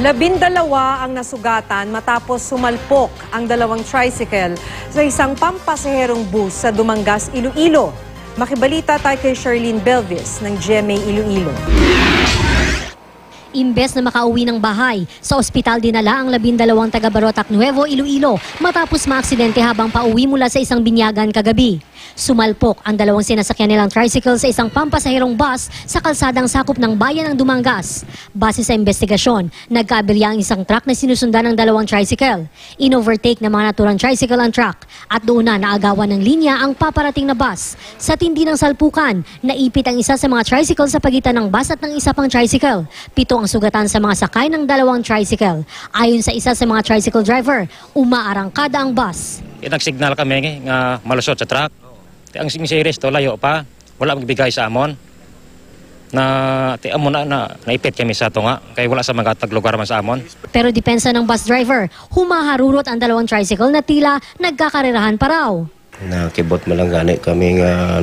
12 ang nasugatan matapos sumalpok ang dalawang tricycle sa isang pampasaherong bus sa Dumangas, Iloilo. Makibalita tayo kay Charlene Belvis ng GMA Iloilo. Imbes na makauwi ng bahay, sa ospital dinala ang 12 taga-Barotac Nuevo, Iloilo matapos maaksidente habang pauwi mula sa isang binyagan kagabi. Sumalpok ang dalawang sinasakyan nilang tricycle sa isang pampasaherong bus sa kalsadang sakop ng bayan ng Dumangas. Base sa investigasyon, nagkaaberya ang isang truck na sinusundan ng dalawang tricycle. In-overtake ng mga naturang tricycle ang truck at doon na naagawan ng linya ang paparating na bus. Sa tindi ng salpukan, naipit ang isa sa mga tricycle sa pagitan ng bus at ng isa pang tricycle. 7 ang sugatan sa mga sakay ng dalawang tricycle. Ayon sa isa sa mga tricycle driver, umaarangkada ang bus. Nag-signal kami nga malusot sa truck. Ang series to layo pa, wala magbigay sa amon. Amo na naipit kami sa tunga, kaya wala sa mga taglugar man sa amon. Pero depensa ng bus driver, humaharurot ang dalawang tricycle na tila nagkakarerahan pa raw. Nakibot mo lang gani kami nga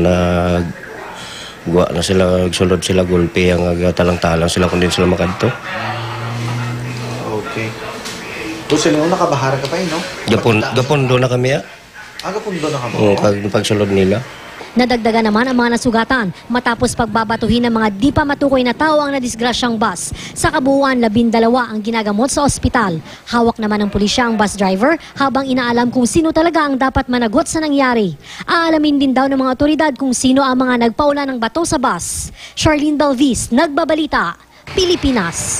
guwa na sila, sulod sila gulpi, ang talang-talang sila kung din sila makadto. Okay. Gusto nyo, nakabahara ka pa no? Gapon doon na kami Gapon doon na kami? Pagsulod nila. Nadagdagan naman ang mga nasugatan matapos pagbabatuhin ng mga di pa matukoy na tao ang nadisgrasyang bus. Sa kabuuan, 12 ang ginagamot sa ospital. Hawak naman ng pulisya ang bus driver habang inaalam kung sino talaga ang dapat managot sa nangyari. Aalamin din daw ng mga otoridad kung sino ang mga nagpaula ng bato sa bus. Charlene Belvis, Nagbabalita, Pilipinas.